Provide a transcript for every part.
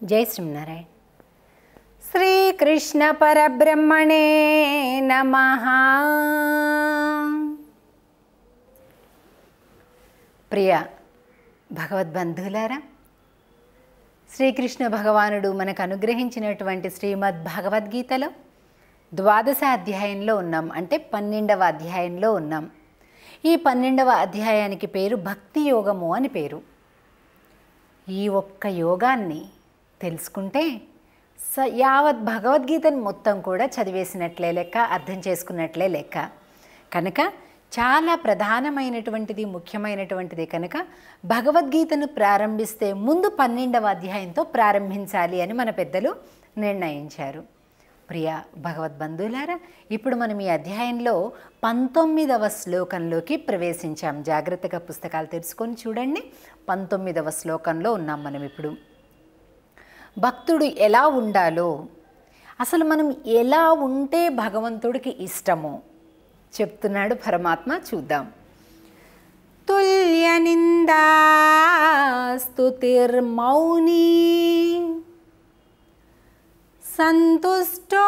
జై శ్రీమన్నారాయణ. శ్రీకృష్ణ పరబ్రహ్మణే నమః. ప్రియ భగవద్బంధువులారా, శ్రీకృష్ణ భగవానుడు మనకు అనుగ్రహించినటువంటి శ్రీమద్ భగవద్గీతలో 12వ అధ్యాయంలో ఉన్నాం. అంటే 12వ అధ్యాయంలో ఉన్నాం. ఈ 12వ అధ్యాయానికి పేరు భక్తి యోగము అని పేరు. ఈ ఒక్క యోగాన్ని తెలుసుకుంటే యావత్ భగవద్గీతను మొత్తం కూడా చదివేసినట్లే లెక్క, అర్థం చేసుకున్నట్లే లెక్క. కనుక చాలా ప్రధానమైనటువంటిది, ముఖ్యమైనటువంటిది. కనుక భగవద్గీతను ప్రారంభిస్తే ముందు 12వ అధ్యాయంతో ప్రారంభించాలి అని మన పెద్దలు నిర్ణయించారు. ప్రియ భగవద్బంధువులారా, ఇప్పుడు మనం ఈ అధ్యాయంలో 19వ శ్లోకంలోకి ప్రవేశించాం. జాగ్రత్తగా పుస్తకాలు తెరుచుకొని చూడండి. 19వ శ్లోకంలో ఉన్నాం మనం ఇప్పుడు. భక్తుడు ఎలా ఉండాలో, అసలు మనం ఎలా ఉంటే భగవంతుడికి ఇష్టమో చెప్తున్నాడు పరమాత్మ. చూద్దాం. తుల్య నిందా స్తుతిర్మౌనీ సంతుష్టో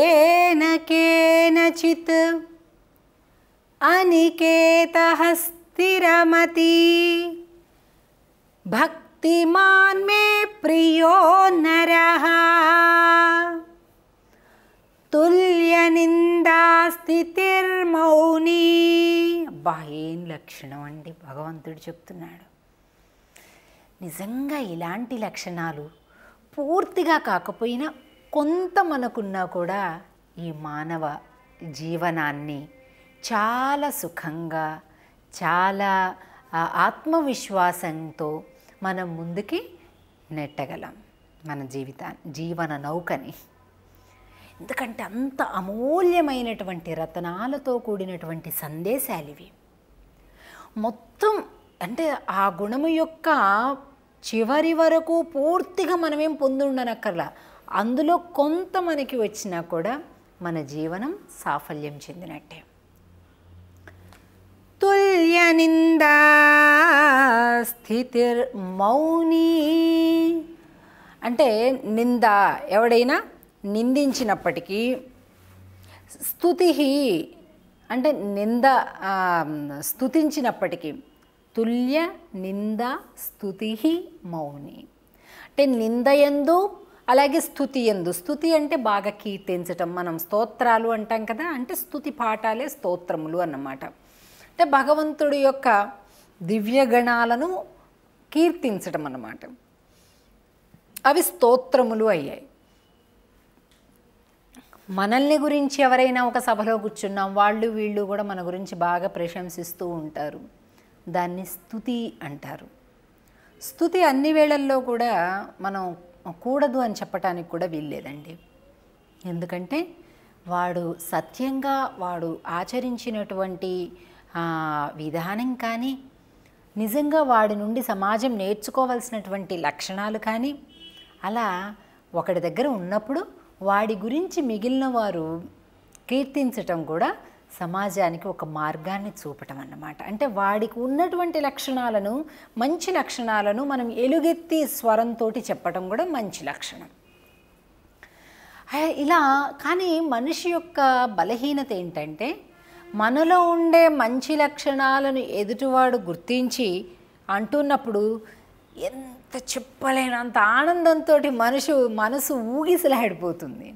ఏన కేనచిత్ అనికేతః స్థిరమతి భక్తిమాన్ మే ప్రియో నరః తుల్య నిందా స్థితిర్మౌనీ. అబ్బా, ఏం లక్షణం అండి భగవంతుడు చెప్తున్నాడు. నిజంగా ఇలాంటి లక్షణాలు పూర్తిగా కాకపోయినా కొంత మనకున్నా కూడా ఈ మానవ జీవనాన్ని చాలా సుఖంగా, చాలా ఆత్మవిశ్వాసంతో మనం ముందుకి నెట్టగలం మన జీవన నౌకని. ఎందుకంటే అంత అమూల్యమైనటువంటి రతనాలతో కూడినటువంటి సందేశాలు ఇవి. మొత్తం అంటే ఆ గుణము యొక్క చివరి వరకు పూర్తిగా మనమేం పొంది ఉండనక్కర్లా. అందులో కొంత మనకి వచ్చినా కూడా మన జీవనం సాఫల్యం చెందినట్టే. తుల్య నిందా స్థితిర్ మౌనీ అంటే నింద, ఎవడైనా నిందించినప్పటికీ, స్తుతి అంటే నింద స్తుతించినప్పటికీ, తుల్య నింద స్తుతి మౌని అంటే నిందయందు అలాగే స్తుతి ఎందు. స్తుతి అంటే బాగా కీర్తించటం, మనం స్తోత్రాలు అంటాం కదా, అంటే స్తుతి పాఠాలే స్తోత్రములు అన్నమాట. అంటే భగవంతుడి యొక్క దివ్యగణాలను కీర్తించటం అన్నమాట. అవి స్తోత్రములు అయ్యాయి. మనల్ని గురించి ఎవరైనా ఒక సభలో కూర్చున్నాం, వాళ్ళు వీళ్ళు కూడా మన గురించి బాగా ప్రశంసిస్తూ ఉంటారు, దాన్ని స్తుతి అంటారు. స్తుతి అన్ని వేళల్లో కూడా మనం కూడదు అని చెప్పటానికి కూడా వీల్లేదండి. ఎందుకంటే వాడు సత్యంగా వాడు ఆచరించినటువంటి విధానం కానీ, నిజంగా వాడి నుండి సమాజం నేర్చుకోవాల్సినటువంటి లక్షణాలు కానీ, అలా ఒకడి దగ్గర ఉన్నప్పుడు వాడి గురించి మిగిలిన వారు కీర్తించటం కూడా సమాజానికి ఒక మార్గాన్ని చూపటం అన్నమాట. అంటే వాడికి ఉన్నటువంటి లక్షణాలను, మంచి లక్షణాలను మనం ఎలుగెత్తి స్వరంతో చెప్పటం కూడా మంచి లక్షణం. ఇలా కానీ మనిషి యొక్క బలహీనత ఏంటంటే, మనలో ఉండే మంచి లక్షణాలను ఎదుటివాడు గుర్తించి అంటున్నప్పుడు ఎంత చెప్పలేనంత ఆనందంతో మనసు ఊగిసలాడిపోతుంది.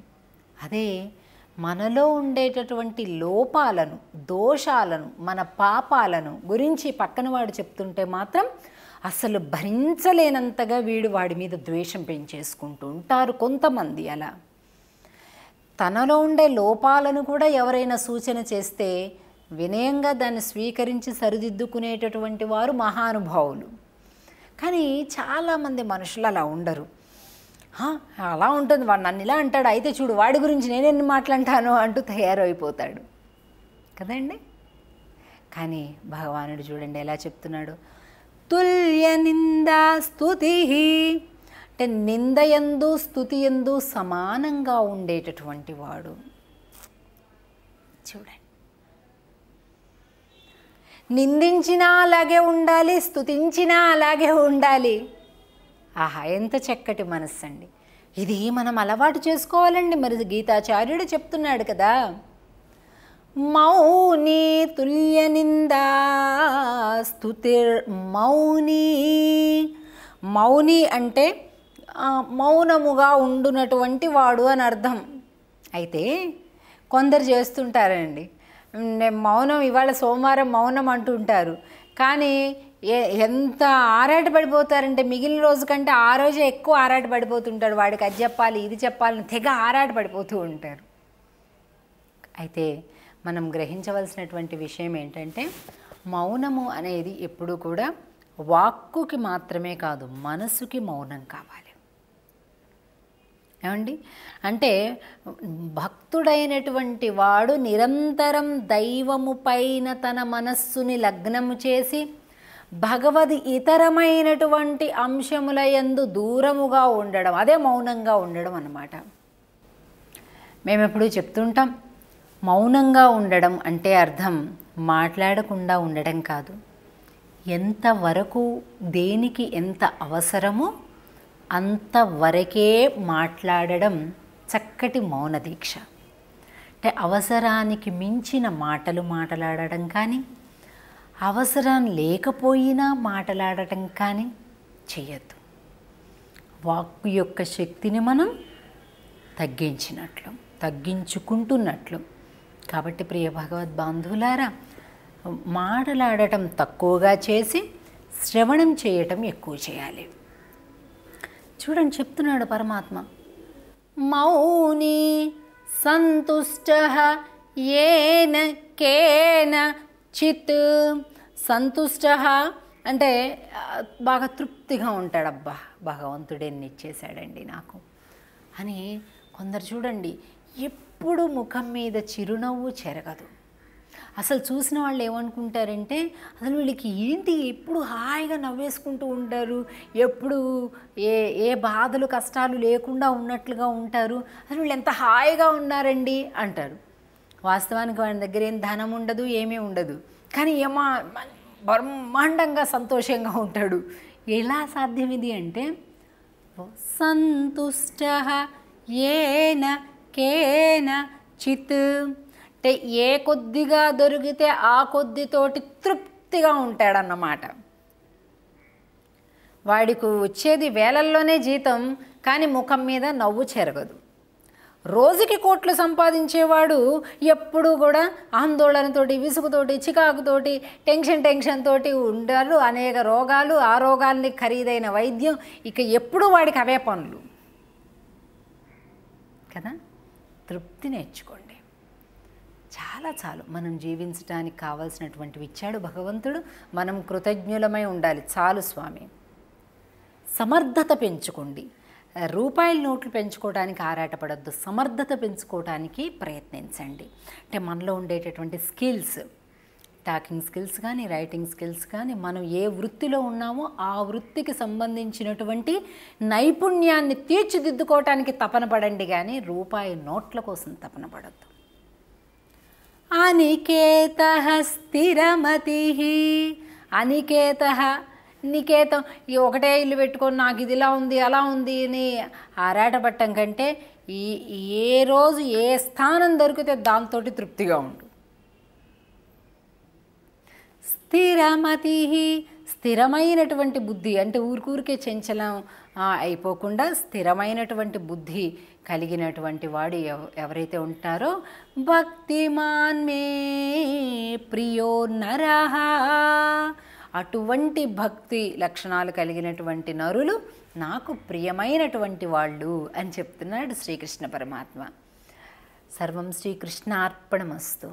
అదే మనలో ఉండేటటువంటి లోపాలను, దోషాలను, మన పాపాలను గురించి పక్కన వాడు చెప్తుంటే మాత్రం అసలు భరించలేనంతగా వాడి మీద ద్వేషం పెంచేసుకుంటూ ఉంటారు కొంతమంది. అలా తనలో ఉండే లోపాలను కూడా ఎవరైనా సూచన చేస్తే వినయంగా దాన్ని స్వీకరించి సరిదిద్దుకునేటటువంటి వారు మహానుభావులు. కానీ చాలామంది మనుషులు అలా ఉండరు. అలా ఉంటుంది, వాడు నన్ను ఇలా అంటాడు, అయితే చూడు వాడి గురించి నేనెన్ని మాట్లాంటాను అంటూ తయారైపోతాడు కదండి. కానీ భగవానుడు చూడండి ఎలా చెప్తున్నాడు. తుల్య నిందా స్తుతి అంటే నిందయందు స్తుతియందు సమానంగా ఉండేటటువంటి వాడు. చూడండి, నిందించినా అలాగే ఉండాలి, స్తుతించినా అలాగే ఉండాలి. ఆహా, ఎంత చక్కటి మనస్సు అండి. ఇది మనం అలవాటు చేసుకోవాలండి. మరి గీతాచార్యుడు చెప్తున్నాడు కదా, మౌని తుల్య నిందా స్తుతిర్ మౌని. మౌని అంటే మౌనముగా ఉండునటువంటి వాడు అని అర్థం. అయితే కొందరు చేస్తుంటారండి, మౌనం ఇవాళ సోమవారం మౌనం అంటుంటారు, కానీ ఎంత ఆరాట పడిపోతారంటే మిగిలిన రోజు కంటే ఆ రోజే ఎక్కువ ఆరాట పడిపోతుంటాడు. వాడికి అది చెప్పాలి ఇది చెప్పాలని తెగ ఆరాట పడిపోతూ ఉంటారు. అయితే మనం గ్రహించవలసినటువంటి విషయం ఏంటంటే, మౌనము అనేది ఎప్పుడూ కూడా వాక్కుకి మాత్రమే కాదు, మనసుకి మౌనం కావాలి. ఏమండి, అంటే భక్తుడైనటువంటి వాడు నిరంతరం దైవము పైన తన మనస్సుని లగ్నము చేసి భగవద్ ఇతరమైనటువంటి అంశముల యందు దూరముగా ఉండడం, అదే మౌనంగా ఉండడం అన్నమాట. మేము ఎప్పుడూ చెప్తుంటాం, మౌనంగా ఉండడం అంటే అర్థం మాట్లాడకుండా ఉండడం కాదు. ఎంతవరకు దేనికి ఎంత అవసరమో అంతవరకే మాట్లాడడం చక్కటి మౌన దీక్ష. అంటే అవసరానికి మించిన మాటలు మాట్లాడడం కానీ, అవసరం లేకపోయినా మాట్లాడటం కానీ చెయ్యొద్దు. వాక్కు యొక్క శక్తిని మనం తగ్గించుకుంటున్నట్లు. కాబట్టి ప్రియ భగవద్ బాంధువులారా, మాట్లాడటం తక్కువగా చేసి శ్రవణం చేయటం ఎక్కువ చేయాలి. చూడండి, చెప్తున్నాడు పరమాత్మ, మౌని సంతుష్టః ఏన కేన చిత్. సంతుష్టః అంటే బాగా తృప్తిగా ఉంటాడు. అబ్బా, భగవంతుడు ఎన్ని ఇచ్చేశాడండి నాకు అని. కొందరు చూడండి, ఎప్పుడు ముఖం మీద చిరునవ్వు చెరగదు. అసలు చూసిన వాళ్ళు ఏమనుకుంటారంటే, అసలు వీళ్ళకి ఏంటి ఎప్పుడు హాయిగా నవ్వేసుకుంటూ ఉంటారు, ఎప్పుడు ఏ బాధలు కష్టాలు లేకుండా ఉన్నట్లుగా ఉంటారు, అసలు వీళ్ళు ఎంత హాయిగా ఉన్నారండి అంటారు. వాస్తవానికి వాడి దగ్గర ఏం ధనం ఉండదు, ఏమీ ఉండదు, కానీ బ్రహ్మాండంగా సంతోషంగా ఉంటాడు. ఎలా సాధ్యం ఇది అంటే, సంతుష్టః ఏన కేన చిత్. అంటే ఏ కొద్దిగా దొరికితే ఆ కొద్దితోటి తృప్తిగా ఉంటాడన్నమాట. వాడికి వచ్చేది వేలల్లోనే జీతం, కానీ ముఖం మీద నవ్వు చెరగదు. రోజుకి కోట్లు సంపాదించేవాడు ఎప్పుడూ కూడా ఆందోళనతోటి, విసుగుతోటి, చికాకుతోటి, టెన్షన్ తోటి ఉంటారు. అనేక రోగాలు, ఆ రోగాల్ని ఖరీదైన వైద్యం, ఇక ఎప్పుడు వాడికి అవే పనులు కదా. తృప్తి నేర్చుకోండి, చాలు. మనం జీవించడానికి కావాల్సినటువంటివి ఇచ్చాడు భగవంతుడు. మనం కృతజ్ఞులమై ఉండాలి. చాలు స్వామి. సమర్థత పెంచుకోండి. రూపాయల నోట్లు పెంచుకోవడానికి ఆరాటపడద్దు, సమర్థత పెంచుకోవడానికి ప్రయత్నించండి. అంటే మనలో ఉండేటటువంటి స్కిల్స్, టాకింగ్ స్కిల్స్ కానీ, రైటింగ్ స్కిల్స్ కానీ, మనం ఏ వృత్తిలో ఉన్నామో ఆ వృత్తికి సంబంధించినటువంటి నైపుణ్యాన్ని తీర్చిదిద్దుకోవటానికి తపన పడండి, కానీ రూపాయి నోట్ల కోసం తపన పడద్దు. అనికేతః స్థిరమతిః. నికేతం ఈ ఒకటే ఇల్లు పెట్టుకొని నాకు ఇది ఇలా ఉంది అలా ఉంది అని ఆరాటపట్టం కంటే, ఏ రోజు ఏ స్థానం దొరికితే దాంతో తృప్తిగా ఉండు. స్థిరమతిః, స్థిరమైనటువంటి బుద్ధి అంటే ఊరికే చంచలం అయిపోకుండా స్థిరమైనటువంటి బుద్ధి కలిగినటువంటి వాడు ఎవరైతే ఉంటారో, భక్తిమాన్ మే ప్రియో నరః. అటువంటి భక్తి లక్షణాలు కలిగినటువంటి నరులు నాకు ప్రియమైనటువంటి వాళ్ళు అని చెప్తున్నాడు శ్రీకృష్ణ పరమాత్మ. సర్వం శ్రీకృష్ణార్పణమస్తు.